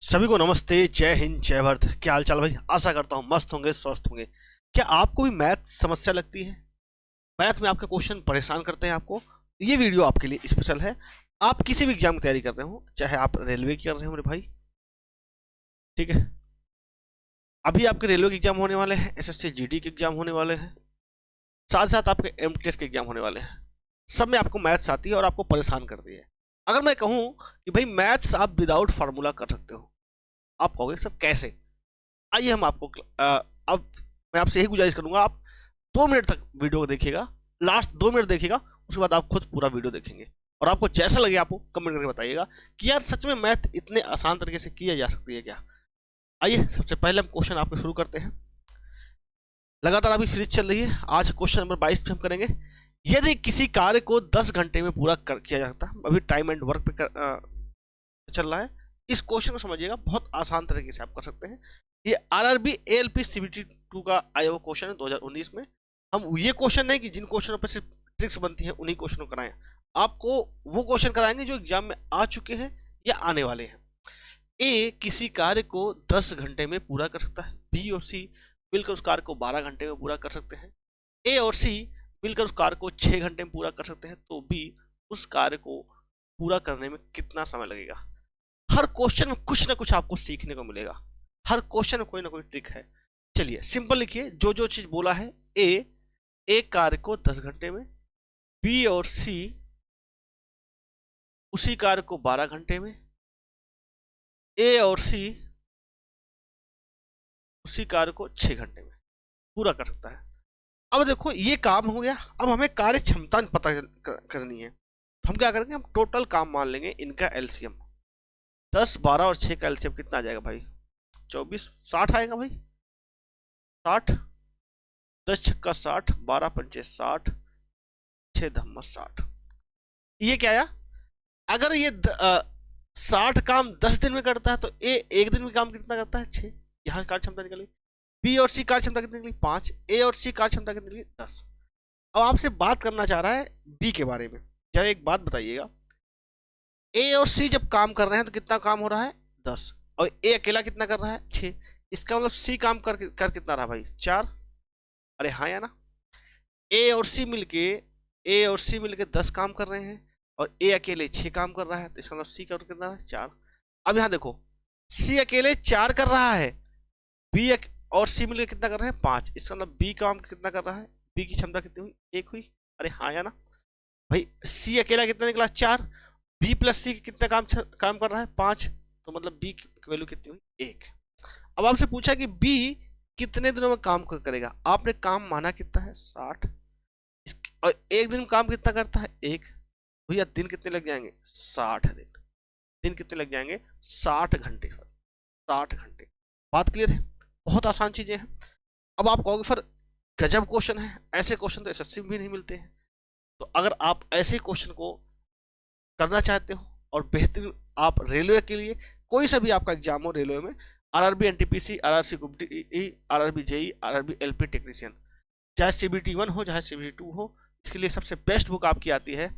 सभी को नमस्ते, जय हिंद, जय भारत। क्या हाल चाल भाई? आशा करता हूँ मस्त होंगे, स्वस्थ होंगे। क्या आपको भी मैथ समस्या लगती है? मैथ में आपके क्वेश्चन परेशान करते हैं आपको? ये वीडियो आपके लिए स्पेशल है। आप किसी भी एग्जाम की तैयारी कर रहे हो, चाहे आप रेलवे की कर रहे हो मेरे भाई, ठीक है, अभी आपके रेलवे के एग्जाम होने वाले हैं, एसएससी जीडी के एग्जाम होने वाले हैं, साथ साथ आपके एमटीएस के एग्जाम होने वाले हैं। सब में आपको मैथ्स आती है और आपको परेशान करती है। अगर मैं कहूँ कि भाई मैथ्स आप विदाउट फार्मूला कर सकते हो, आप कहोगे सर कैसे? आइए हम आपको अब मैं आपसे यही गुजारिश करूंगा, आप 2 मिनट तक वीडियो को देखिएगा, लास्ट 2 मिनट देखिएगा, उसके बाद आप खुद पूरा वीडियो देखेंगे और आपको जैसा लगे आपको कमेंट करके बताइएगा कि यार सच में मैथ इतने आसान तरीके से किया जा सकती है क्या। आइए सबसे पहले हम क्वेश्चन आपको शुरू करते हैं। लगातार अभी सीरीज चल रही है, आज क्वेश्चन नंबर 22 पे हम करेंगे। यदि किसी कार्य को 10 घंटे में पूरा किया जा सकता है, अभी टाइम एंड वर्क पे चल रहा है, इस क्वेश्चन को समझिएगा, बहुत आसान तरीके से आप कर सकते हैं। ये आरआरबी एएलपी सीबीटी 2 का आया हुआ क्वेश्चन है 2019 में। हम ये क्वेश्चन नहीं कि जिन क्वेश्चनों पर सिर्फ ट्रिक्स बनती है उन्हीं क्वेश्चनों को कराएं, आपको वो क्वेश्चन कराएंगे जो एग्जाम में आ चुके हैं या आने वाले हैं। ए किसी कार्य को 10 घंटे में पूरा कर सकता है, बी और सी मिलकर उस कार्य को 12 घंटे में पूरा कर सकते हैं, ए और सी मिलकर उस कार्य को 6 घंटे में पूरा कर सकते हैं, तो बी उस कार्य को पूरा करने में कितना समय लगेगा। हर क्वेश्चन में कुछ ना कुछ आपको सीखने को मिलेगा, हर क्वेश्चन में कोई ना कोई ट्रिक है। चलिए सिंपल लिखिए, जो जो चीज बोला है, ए एक कार्य को 10 घंटे में, बी और सी उसी कार्य को 12 घंटे में, ए और सी उसी कार्य को 6 घंटे में पूरा कर सकता है। अब देखो ये काम हो गया, अब हमें कार्य क्षमता पता करनी है। हम क्या करेंगे, हम टोटल काम मान लेंगे इनका एलसीएम। 10, 12 और 6 का एलसीएम कितना आ जाएगा भाई? 24, 60 आएगा भाई। 60, 10 छक्का 60, 12 पंचे 60, 6 धम्मा 60। ये क्या आया? अगर ये 60 काम 10 दिन में करता है तो ए एक दिन में काम कितना करता है? 6। यहाँ कार्य क्षमता निकली। बी और सी कार्य क्षमता कितनी निकली? 5। ए और सी कार्य क्षमता कितनी निकली? 10। अब आपसे बात करना चाह रहा है बी के बारे में। जरा एक बात बताइएगा, ए और सी जब काम कर रहे हैं तो कितना काम हो रहा है? 10। और ए अकेला कितना कर रहा है? 6। इसका मतलब सी काम कर कितना रहा भाई? 4। अरे हाँ या ना? ए और सी मिलके 10 काम कर रहे हैं और ए अकेले 6 काम कर रहा है, तो इसका मतलब सी कर कितना है? 4। अब यहाँ देखो, सी अकेले 4 कर रहा है, बी और सी मिलकर कितना कर रहे हैं? 5। इसका मतलब बी काम कितना कर रहा है? बी की क्षमता कितनी हुई? 1 हुई। अरे हाँ या ना भाई? सी अकेला कितना निकला? 4। बी प्लस सी कितना काम कर रहा है? 5। तो मतलब बी की वैल्यू कितनी हुई? 1। अब आपसे पूछा कि बी कितने दिनों में काम करेगा, आपने काम माना कितना है? 60। और एक दिन में काम कितना करता है? 1। भैया दिन कितने लग जाएंगे? 60 दिन। दिन कितने लग जाएंगे? 60 घंटे। 60 घंटे। बात क्लियर है? बहुत आसान चीजें हैं। अब आप कहोगे सर गजब क्वेश्चन है, ऐसे क्वेश्चन तो एसएससी में भी नहीं मिलते हैं। तो अगर आप ऐसे क्वेश्चन को करना चाहते हो और बेहतरीन आप रेलवे के लिए, कोई सा भी आपका एग्जाम हो रेलवे में, RRB NTPC, RRC group D, RRB JE, RRB LP technician, चाहे सीबीटी 1 हो चाहे सीबीटी 2 हो, इसके लिए सबसे बेस्ट बुक आपकी आती है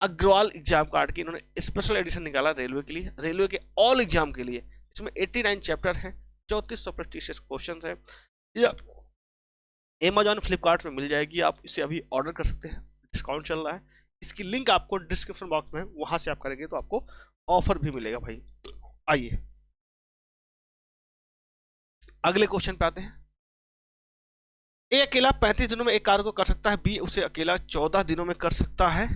अग्रवाल एग्जाम कार्ड की। इन्होंने स्पेशल एडिशन निकाला रेलवे के लिए, रेलवे के ऑल एग्जाम के लिए। इसमें 89 चैप्टर हैं, 3400 प्रेस्टिजियस क्वेश्चंस हैं। ये आपको अमेजॉन फ्लिपकार्ट में मिल जाएगी, आप इसे अभी ऑर्डर कर सकते हैं, डिस्काउंट चल रहा है। इसकी लिंक आपको डिस्क्रिप्शन बॉक्स में है, वहां से आप करेंगे तो आपको ऑफर भी मिलेगा भाई। आइए अगले क्वेश्चन पे आते हैं। ए अकेला 35 दिनों में एक कार्य को कर सकता है, बी उसे अकेला 14 दिनों में कर सकता है।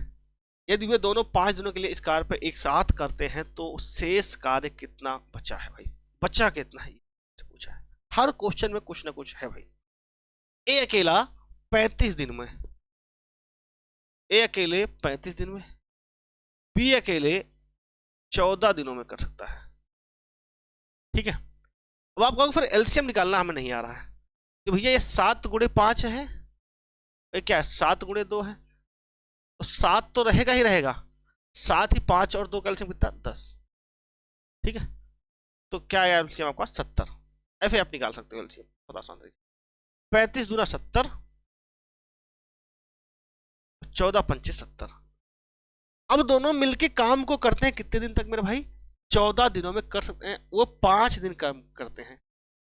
यदि वे दोनों 5 दिनों के लिए इस कार्य पर एक साथ करते हैं तो शेष कार्य कितना बचा है भाई? बचा कितना है पूछा है। हर क्वेश्चन में कुछ ना कुछ है भाई। ए अकेला 35 दिन में, ए अकेले 35 दिन में, बी अकेले 14 दिनों में कर सकता है, ठीक है। अब आप कहोगे फिर एलसीएम निकालना हमें नहीं आ रहा है कि भैया ये 7 गुणे 5 है, ये क्या है? 7 गुणे 2 है, तो 7 तो रहेगा ही रहेगा, साथ ही 5 और 2 का एलसीएम कितना? 10, ठीक है। तो क्या है एलसीएम आपका? 70। ऐसे आप निकाल सकते हो एलसीएम बहुत आसान तरीके। 35 दूना 70, 14 पंचे 70। अब दोनों मिलके काम को करते हैं कितने दिन तक मेरे भाई? 14 दिनों में कर सकते हैं, वो 5 दिन काम करते हैं।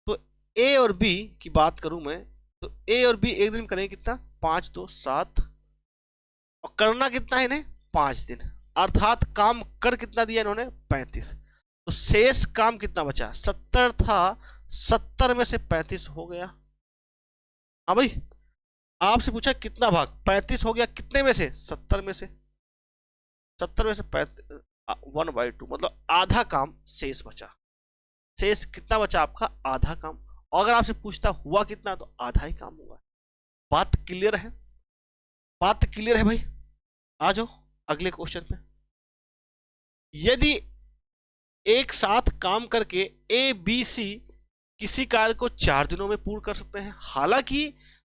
तो ए और बी की बात करूं मैं, तो ए और बी एक दिन में करेंगे कितना, 5 2 7, और करना कितना है इन्हें, 5 दिन, अर्थात काम कर कितना दिया इन्होंने, 35। तो शेष काम कितना बचा, 70 था, 70 में से 35 हो गया। हाँ भाई, आपसे पूछा कितना भाग, 35 हो गया, कितने में से, 70 में से, 70 में से 35, 1/2, मतलब आधा काम शेष बचा। शेष कितना बचा आपका, आधा काम। और अगर आपसे पूछता हुआ कितना, तो आधा ही काम हुआ। बात क्लियर है, बात क्लियर है भाई। आ जाओ अगले क्वेश्चन पे। यदि एक साथ काम करके ए बी सी किसी कार्य को 4 दिनों में पूर्ण कर सकते हैं, हालांकि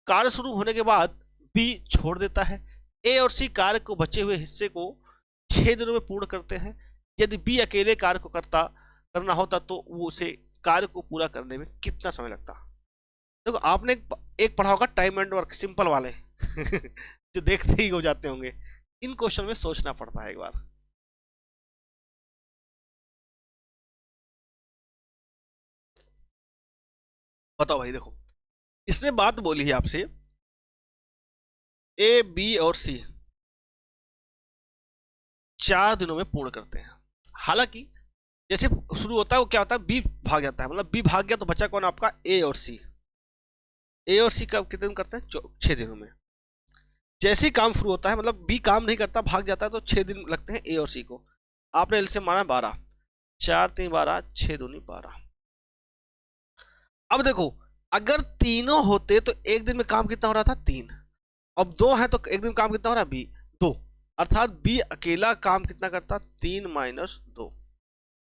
कार्य शुरू होने के बाद बी छोड़ देता है, ए और सी कार्य को बचे हुए हिस्से को 6 दिनों में पूर्ण करते हैं। यदि बी अकेले कार्य को करना होता तो वो उसे कार्य को पूरा करने में कितना समय लगता। देखो आपने एक पढ़ा होगा टाइम एंड वर्क, सिंपल वाले जो देखते ही हो जाते होंगे। इन क्वेश्चन में सोचना पड़ता है एक बार। बताओ भाई, देखो इसने बात बोली है आपसे, ए बी और सी 4 दिनों में पूर्ण करते हैं। हालांकि जैसे शुरू होता है वो क्या होता है, बी भाग जाता है, मतलब बी भाग गया तो बचा कौन आपका, ए और सी। ए और सी कब कितने दिन करते हैं, 6 दिनों में। जैसे ही काम शुरू होता है, मतलब बी काम नहीं करता, भाग जाता है, तो 6 दिन लगते हैं ए और सी को। आपने एलसीएम माना 12, 4 3 12, 6 दूनी 12। अब देखो अगर तीनों होते तो एक दिन में काम कितना हो रहा था, 3। अब 2 है तो एक दिन में काम कितना हो रहा है, बी 2, अर्थात बी अकेला काम कितना करता, 3 - 2,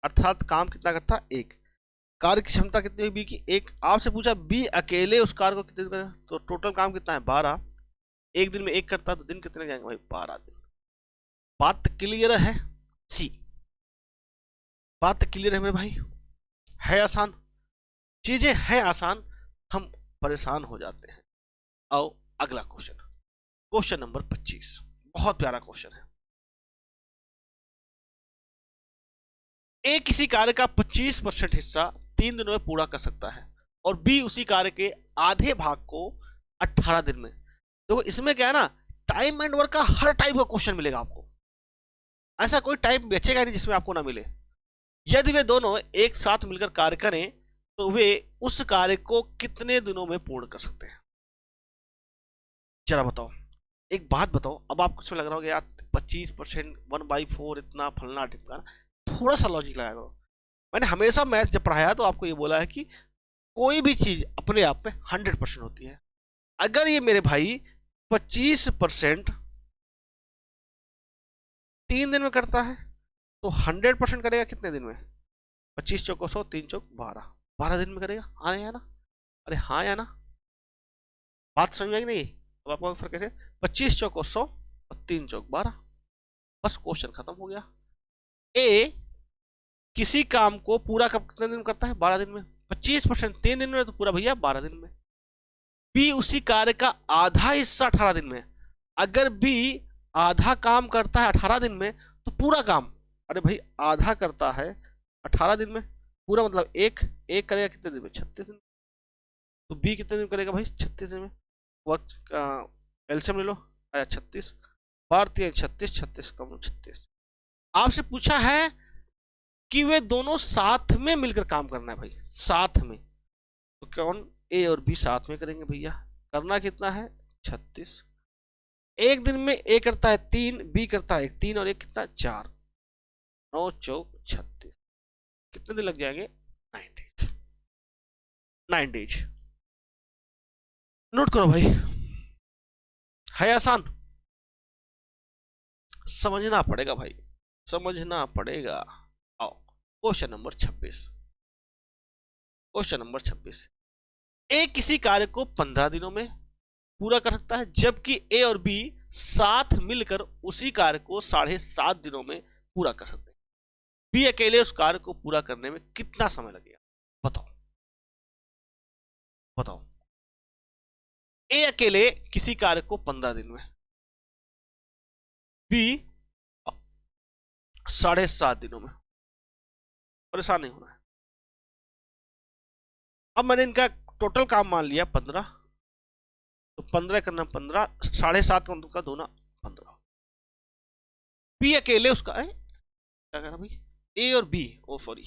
अर्थात काम कितना करता, 1। कार्य की क्षमता कितनी हुई बी की, 1। आपसे पूछा बी अकेले उस कार्य को कितने दिन करे, तो टोटल काम कितना है, 12। एक दिन में 1 करता तो दिन कितने जाएंगे भाई, 12 दिन। बात क्लियर है सी, बात क्लियर है मेरे भाई। है आसान, चीजें हैं आसान, हम परेशान हो जाते हैं। आओ अगला क्वेश्चन, क्वेश्चन नंबर 25, बहुत प्यारा क्वेश्चन है। ए किसी कार्य का 25% हिस्सा 3 दिनों में पूरा कर सकता है और बी उसी कार्य के आधे भाग को 18 दिन में। देखो इसमें क्या है ना, टाइम एंड वर्क का हर टाइप का क्वेश्चन मिलेगा आपको, ऐसा कोई टाइप बचेगा नहीं जिसमें आपको ना मिले। यदि वे दोनों एक साथ मिलकर कार्य करें तो वे उस कार्य को कितने दिनों में पूर्ण कर सकते हैं। जरा बताओ, एक बात बताओ, अब आपको कुछ लग रहा होगा यार 25%, 1/4 इतना फलना टिपका, थोड़ा सा लॉजिक लगाया करो। मैंने हमेशा मैथ जब पढ़ाया तो आपको ये बोला है कि कोई भी चीज अपने आप में 100% होती है। अगर ये मेरे भाई 25% 3 दिन में करता है तो 100% करेगा कितने दिन में, 25 चौको 100, 3 चौक 12, 12 दिन में करेगा। हाँ या ना, अरे हाँ या ना, बात समझ में आई नहीं। अब आपको फर्क कैसे, 25 चौको 100 और 3 चौक 12, बस क्वेश्चन खत्म हो गया। ए किसी काम को पूरा कब कितने दिन में करता है, 12 दिन में। 25% 3 दिन में तो पूरा भैया 12 दिन में। बी उसी कार्य का आधा हिस्सा 18 दिन में। अगर बी आधा काम करता है 18 दिन में तो पूरा काम, अरे भाई आधा करता है 18 दिन में, पूरा मतलब एक एक करेगा कितने दिन में, 36 दिन। तो बी कितने दिन करेगा भाई, 36 दिन में। वर्क एलसीएम ले लो, आया 36, 12 36, 36 कम 36। आपसे पूछा है कि वे दोनों साथ में मिलकर काम करना है भाई, साथ में, तो कौन, ए और बी साथ में करेंगे भैया। करना कितना है, 36। एक दिन में ए करता है 3, बी करता है 1, 3 और 1 कितना, 4, 9 चौक 36, कितने दिन लग जाएंगे, 9 डेज। 9 डेज नोट करो भाई, है आसान, समझना पड़ेगा भाई, समझना पड़ेगा। आओ क्वेश्चन नंबर 26, क्वेश्चन नंबर 26। ए किसी कार्य को 15 दिनों में पूरा कर सकता है जबकि ए और बी साथ मिलकर उसी कार्य को 7.5 दिनों में पूरा कर सकते हैं। बी अकेले उस कार्य को पूरा करने में कितना समय लगेगा, बताओ बताओ। ए अकेले किसी कार्य को 15 दिन में, बी 7.5 दिनों में। परेशान नहीं होना है। अब मैंने इनका टोटल काम मान लिया 15, तो 15 करना 15, 7.5 का दोना 15। बी अकेले उसका है, क्या कह रहा भाई, ए और बी, ओ सॉरी,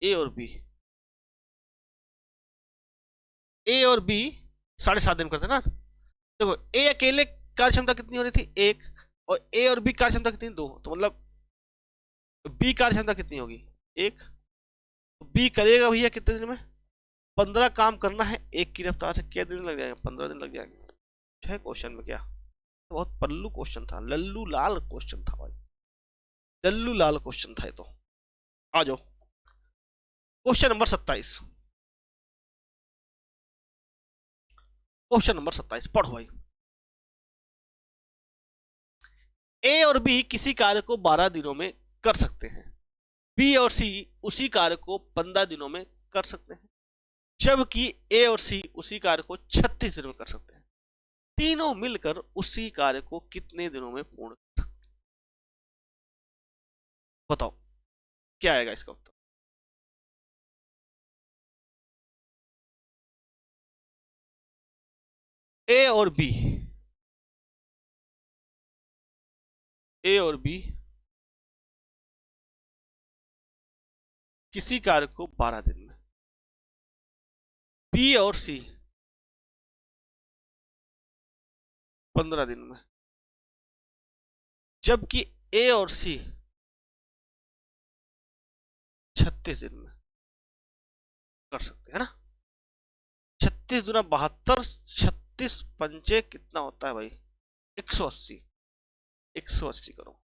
ए और बी, ए और बी 7.5 दिन करते ना। देखो ए अकेले कार्य क्षमता कितनी हो रही थी, 1, और ए और बी कार्य क्षमता कितनी, 2, तो मतलब बी कार्य क्षमता कितनी होगी, 1। तो बी करेगा भैया कितने दिन में, 15 काम करना है एक की रफ्तार से, क्या दिन लग जाएगा, 15 दिन लग जाएंगे। 6 क्वेश्चन में क्या, बहुत पल्लू क्वेश्चन था, लल्लू लाल क्वेश्चन था भाई, लल्लू लाल क्वेश्चन था ये तो। आ जाओ क्वेश्चन नंबर 27, क्वेश्चन नंबर 27 पढ़ो भाई। ए और बी किसी कार्य को 12 दिनों में कर सकते हैं, बी और सी उसी कार्य को 15 दिनों में कर सकते हैं, जबकि ए और सी उसी कार्य को 36 दिनों में कर सकते हैं। तीनों मिलकर उसी कार्य को कितने दिनों में पूर्ण कर सकते हैं? बताओ क्या आएगा इसका उत्तर। ए और बी, ए और बी किसी कार्य को 12 दिन में, बी और सी 15 दिन में, जबकि ए और सी 36 दिन में कर सकते हैं ना। 36 दुना 72, 36 पंचे कितना होता है भाई, 180, 180 करो,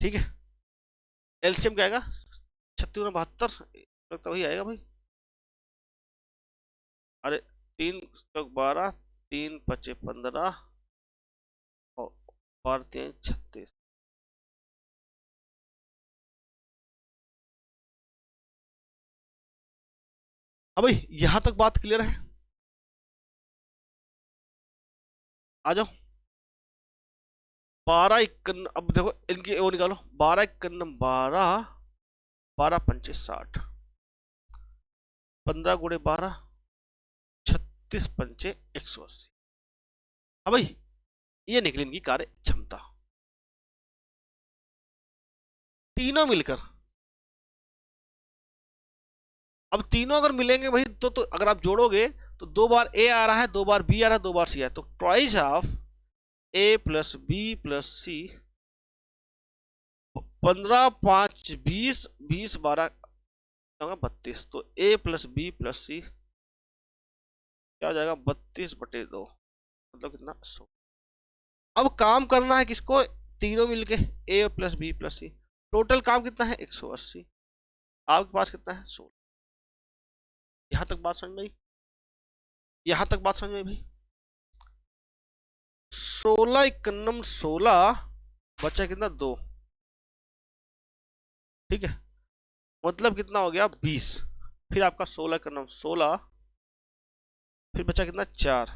ठीक है। एलसीएम क्या आएगा, 36 गुना 72, लगता वही आएगा भाई। अरे 3 चौक 12, 3 पचे 15 और 12 3 36। हाँ भाई यहां तक बात क्लियर है, आ जाओ। 12 इक्कन, अब देखो इनकी वो निकालो, 12 इक्कन 12, 12 पंचे 60, 15 गुणे 12, 36 पंचे 180। हाँ भाई ये निकली इनकी कार्य क्षमता, तीनों मिलकर। अब तीनों अगर मिलेंगे भाई तो अगर आप जोड़ोगे तो 2 बार ए आ रहा है, 2 बार बी आ रहा है, 2 बार सी आ रहा है, तो twice of A plus B plus C, 15 5 20, 20 12 32, तो A plus B plus C क्या हो जाएगा, 32/2, मतलब कितना 100। अब काम करना है किसको, तीनों मिलके, ए प्लस बी प्लस सी, टोटल काम कितना है 180, आपके पास कितना है 16। यहां तक बात समझ में आई, यहां तक बात समझ में आई भाई। 16 इक्नम 16, बचा कितना 2, ठीक है, मतलब कितना हो गया 20, फिर आपका 16 इक्नम 16, फिर बचा कितना 4,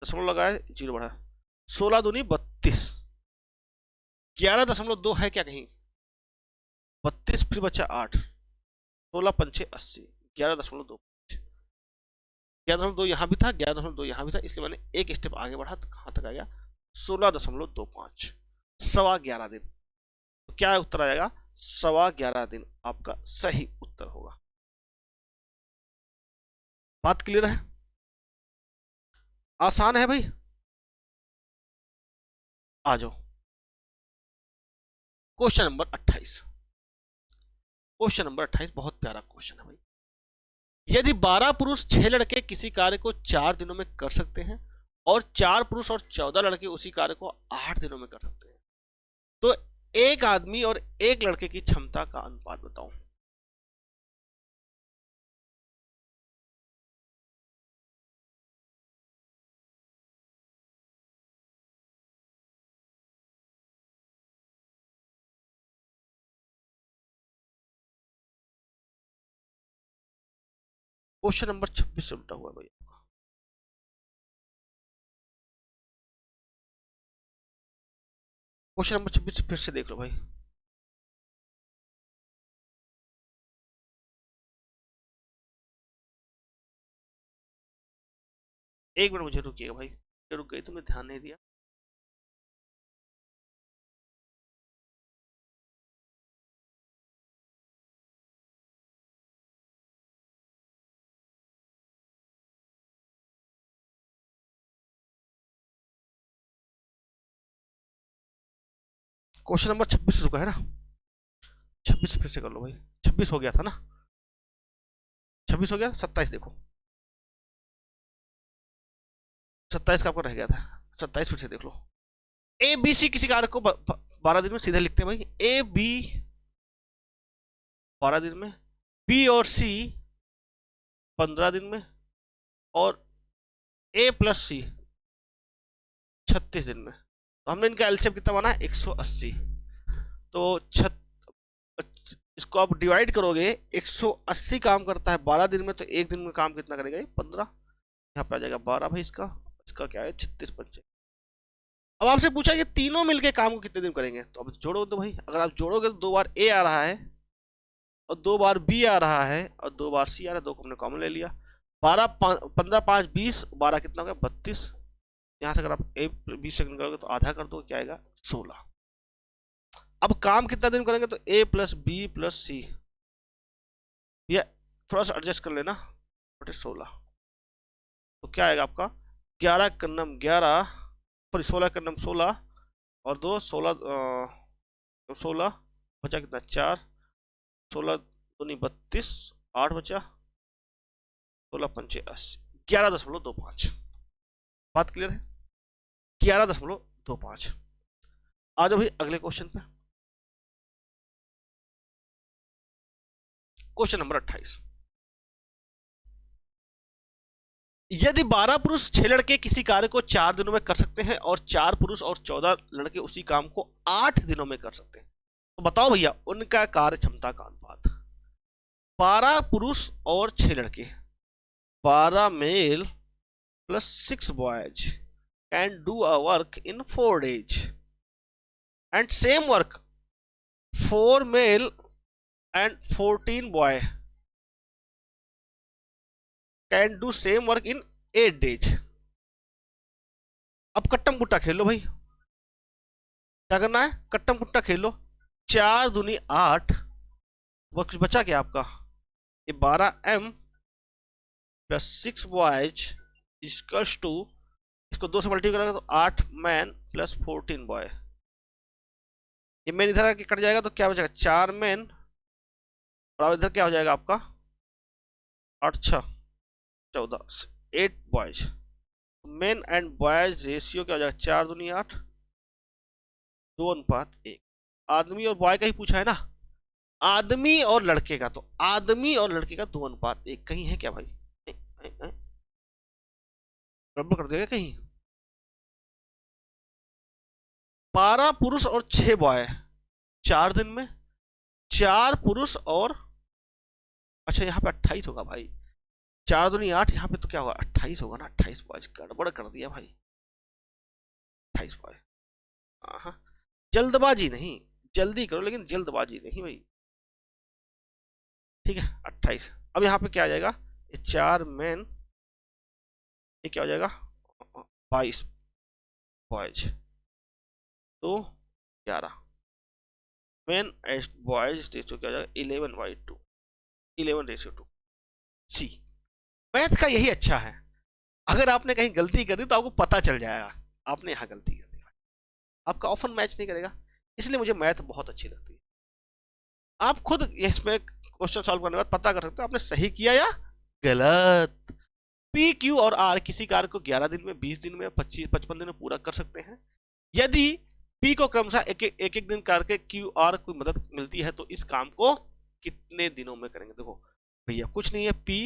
दशमलव लगाए 0 बढ़ा, 16 दूनी 32, 11.2 है क्या कहीं, 32 फिर बचा 8, 16 पंचे 80, 11.2, 11.2 यहाँ भी था, 11.2 यहाँ भी था, इसलिए मैंने एक स्टेप आगे बढ़ा तो कहां तक आ गया, 16.25, 11.25 दिन। तो क्या उत्तर आएगा, 11.25 दिन आपका सही उत्तर होगा। बात क्लियर है, आसान है भाई। आ जाओ क्वेश्चन नंबर 28, क्वेश्चन नंबर 28 बहुत प्यारा क्वेश्चन है भाई। यदि 12 पुरुष 6 लड़के किसी कार्य को 4 दिनों में कर सकते हैं और 4 पुरुष और 14 लड़के उसी कार्य को 8 दिनों में कर सकते हैं, तो एक आदमी और एक लड़के की क्षमता का अनुपात बताओ। क्वेश्चन नंबर 26 से उल्टा हुआ भाई, क्वेश्चन नंबर 26 फिर से देख लो भाई। एक मिनट मुझे रुकिएगा भाई, रुक गई, तुमने ध्यान नहीं दिया। क्वेश्चन नंबर 26 रुका है ना, 26 फिर से कर लो भाई। 26 हो गया था ना, 26 हो गया, 27 देखो, 27 का आपको रह गया था, 27 फिर से देख लो। ए बी सी किसी कार्य को 12 दिन में सीधे लिखते हैं भाई, ए बी 12 दिन में, बी और सी 15 दिन में, और ए प्लस सी 36 दिन में। तो हमने इनका एलसीएम कितना बना है, 180। तो इसको आप डिवाइड करोगे, 180 काम करता है 12 दिन में, तो एक दिन में काम कितना करेगा ये, 15। यहाँ पे आ जाएगा 12 भाई, इसका इसका क्या है, 36 पंचे। अब आपसे पूछा ये तीनों मिलके काम को कितने दिन करेंगे, तो अब जोड़ो तो भाई, अगर आप जोड़ोगे तो 2 बार ए आ रहा है और 2 बार बी आ रहा है और 2 बार सी आ रहा है, 2 को हमने कॉमन ले लिया। 12 15 5 20, 12 कितना होगा, 32। यहाँ से अगर आप ए बी से निकालोगे तो आधा कर दो, क्या आएगा, 16। अब काम कितना दिन करेंगे, तो ए प्लस बी प्लस सी, ये थोड़ा सा एडजस्ट कर लेना, 16। तो क्या आएगा आपका, 11 कन्नम 11, सॉरी 16 कन्नम 16 और 2 16, 16 बचा कितना, 4, 16 दूनी 32, 8 बचा, 16 पंचे 80, 11.25। बात क्लियर है, 11.25। आ जाओ भाई अगले क्वेश्चन पे, क्वेश्चन नंबर 28। यदि 12 पुरुष 6 लड़के किसी कार्य को 4 दिनों में कर सकते हैं और 4 पुरुष और 14 लड़के उसी काम को 8 दिनों में कर सकते हैं, तो बताओ भैया उनका कार्य क्षमता का अनुपात। 12 पुरुष और 6 लड़के, 12 male plus 6 boys can do a work in 4 days and same work 4 male and 14 boy can do same work in 8 days। अब कट्टम कुट्टा खेल लो भाई, क्या करना है, कट्टम कुट्टा खेल लो। 4 दूनी 8, वो कुछ बचा क्या आपका, ये 12m plus 6 boys equals to, इसको 2 से मल्टीप्लाई करेंगे तो 8 मैन प्लस 14 बॉय। ये मैन इधर आके कट जाएगा तो क्या बचेगा, 4 मैन, और इधर क्या हो जाएगा आपका, 8 6 14, 8 boys. Main and boys ratio क्या हो जाएगा, 4 दूनी 8, 2:1। आदमी और बॉय का ही पूछा है ना, आदमी और लड़के का, तो आदमी और लड़के का 2:1 कहीं है क्या भाई, गड़बड़ कर देगा कहीं। 12 पुरुष और 6 बॉय 4 दिन में, 4 पुरुष और, अच्छा यहाँ पे 28 होगा भाई, 4 दूनी 8, यहाँ पे तो क्या होगा, 28 होगा ना, 28 बॉयज, गड़बड़ कर दिया भाई, 28 बॉय। हाँ, जल्दबाजी नहीं, जल्दी करो लेकिन जल्दबाजी नहीं भाई, ठीक है 28। अब यहाँ पे क्या आ जाएगा, ये 4 मैन, ये क्या हो जाएगा, 22 बॉयज, तो 11 मैन एंड बॉयज रेशियो क्या हो जाएगा, 11/2, 11:2। सी, मैथ का यही अच्छा है, अगर आपने कहीं गलती कर दी तो आपको पता चल जाएगा आपने यहाँ गलती कर दी, आपका ऑफन मैच नहीं करेगा, इसलिए मुझे मैथ बहुत अच्छी लगती है। आप खुद इसमें क्वेश्चन सॉल्व करने के बाद पता कर सकते हो आपने सही किया या गलत। पी क्यू और आर किसी कार्य को 11 दिन में, 20 दिन में, 55 दिन में पूरा कर सकते हैं। यदि पी को क्रमशः एक एक दिन करके क्यू आर को मदद मिलती है तो इस काम को कितने दिनों में करेंगे। देखो भैया कुछ नहीं है, पी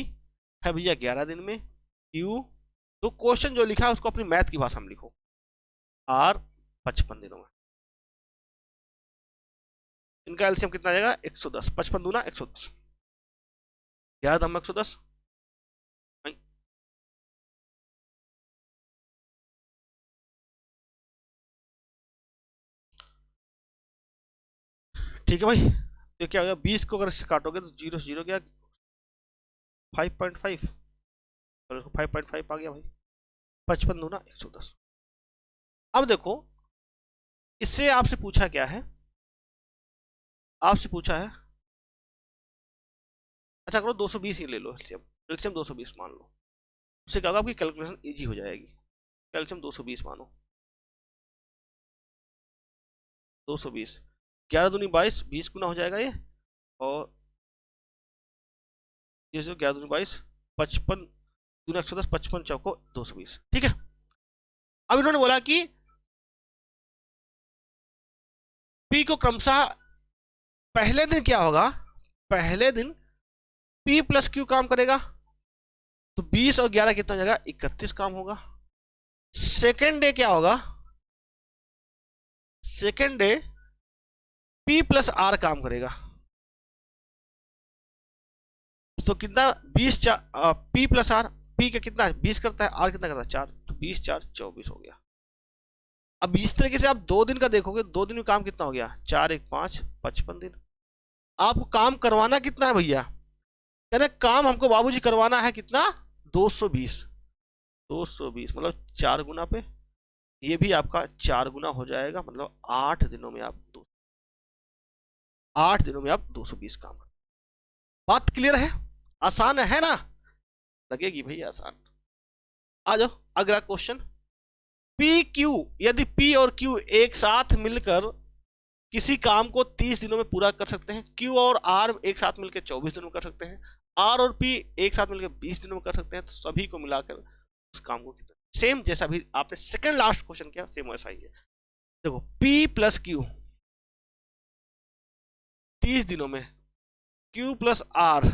है भैया 11 दिन में, क्यू तो क्वेश्चन जो लिखा है उसको अपनी मैथ की भाषा में लिखो, आर 55 दिनों में। इनका एलसीएम कितना आ जाएगा, 110, 55 दूना 110, 11 दम 110, ठीक है भाई। तो क्या हो गया, 20 को अगर इससे काटोगे तो 0 से 0 क्या, 5.5, और 5.5 आ गया भाई। 55 दूना 110। अब देखो इससे आपसे पूछा क्या है, आपसे पूछा है, अच्छा करो 220 ही ले लो एलसीएम, एलसीएम 220 मान लो, उससे क्या होगा आपकी कैलकुलेशन इजी हो जाएगी। एलसीएम 220 मानो, 220, 11 दूनी 22, 20 गुना हो जाएगा ये, और ये जो 11 दूनी 22, 55 दूना 110, 55 चौको 220, ठीक है। अब इन्होंने बोला कि पी को क्रमशः पहले दिन क्या होगा, पहले दिन पी प्लस क्यू काम करेगा, तो 20 और 11 कितना हो जाएगा, 31 काम होगा। सेकेंड डे क्या होगा, second day P plus R काम करेगा, तो कितना 20 पी प्लस आर, पी का कितना है 20 करता है, आर कितना करता है 4, तो 20 4 24 हो गया। अब इस तरीके से आप 2 दिन का देखोगे, 2 दिन में काम कितना हो गया, 4 1 5 55 दिन। आपको काम करवाना कितना है भैया, कहना काम हमको बाबूजी करवाना है कितना, 220, 220 मतलब 4 गुना पे, ये भी आपका 4 गुना हो जाएगा, मतलब 8 दिनों में आप 8 दिनों में आप 220 काम कर। बात क्लियर है, आसान है ना, लगेगी भैया आसान। आ जाओ अगला क्वेश्चन, पी क्यू, यदि पी और क्यू एक साथ मिलकर किसी काम को 30 दिनों में पूरा कर सकते हैं, क्यू और आर एक साथ मिलकर 24 दिनों में कर सकते हैं, आर और पी एक साथ मिलकर 20 दिनों में कर सकते हैं, तो सभी को मिलाकर उस काम को कितना, सेम जैसा भी आपने सेकंड लास्ट क्वेश्चन किया सेम वैसा ही है। देखो पी प्लस क्यू 30 दिनों में, क्यू प्लस आर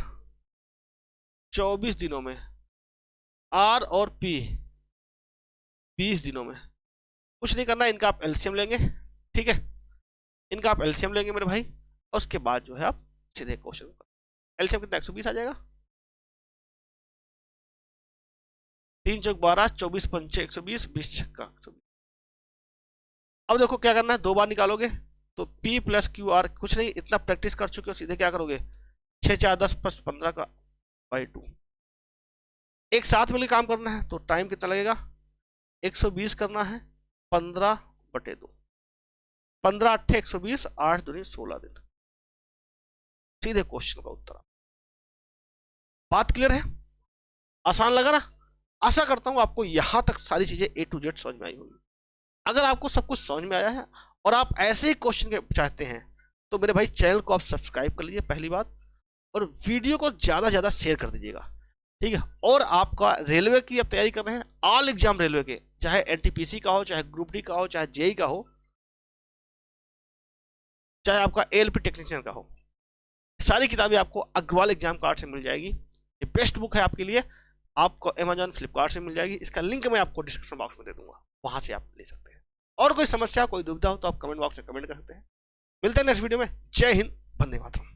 24 दिनों में, आर और पी 20 दिनों में। कुछ नहीं करना, इनका आप एलसीएम लेंगे, ठीक है, इनका आप एलसीएम लेंगे मेरे भाई, और उसके बाद जो है आप सीधे क्वेश्चन, एलसीएम कितना 120 आ जाएगा, 3 चौक 12, 24 पंचे 120, 20 छक्का 120। अब देखो क्या करना है, 2 बार निकालोगे तो P प्लस क्यू आर, कुछ नहीं इतना प्रैक्टिस कर चुके हो, सीधे क्या करोगे 6 4 10 प्लस 15 का बाई 2, एक साथ मिलकर काम करना है तो टाइम कितना लगेगा, 120 करना है 15/2, 15 8 120, 8 दूनी 16 दिन, सीधे क्वेश्चन का उत्तर। बात क्लियर है, आसान लगा ना, आशा करता हूं आपको यहां तक सारी चीजें A to Z समझ में आई होगी। अगर आपको सब कुछ समझ में आया है और आप ऐसे ही क्वेश्चन चाहते हैं तो मेरे भाई चैनल को आप सब्सक्राइब कर लीजिए पहली बात, और वीडियो को ज्यादा से ज्यादा शेयर कर दीजिएगा, ठीक है। और आपका रेलवे की आप तैयारी कर रहे हैं, ऑल एग्जाम रेलवे के, चाहे एनटीपीसी का हो, चाहे ग्रुप डी का हो, चाहे जेई का हो, चाहे आपका एएलपी टेक्नीशियन का हो, सारी किताबें आपको अग्रवाल एग्जाम कार्ड से मिल जाएगी। ये बेस्ट बुक है आपके लिए, आपको अमेजॉन फ्लिपकार्ट से मिल जाएगी, इसका लिंक मैं आपको डिस्क्रिप्शन बॉक्स में दे दूंगा, वहां से आप ले सकते हैं। और कोई समस्या कोई दुविधा हो तो आप कमेंट बॉक्स में कमेंट कर सकते हैं। मिलते हैं नेक्स्ट वीडियो में, जय हिंद, वंदे मातरम।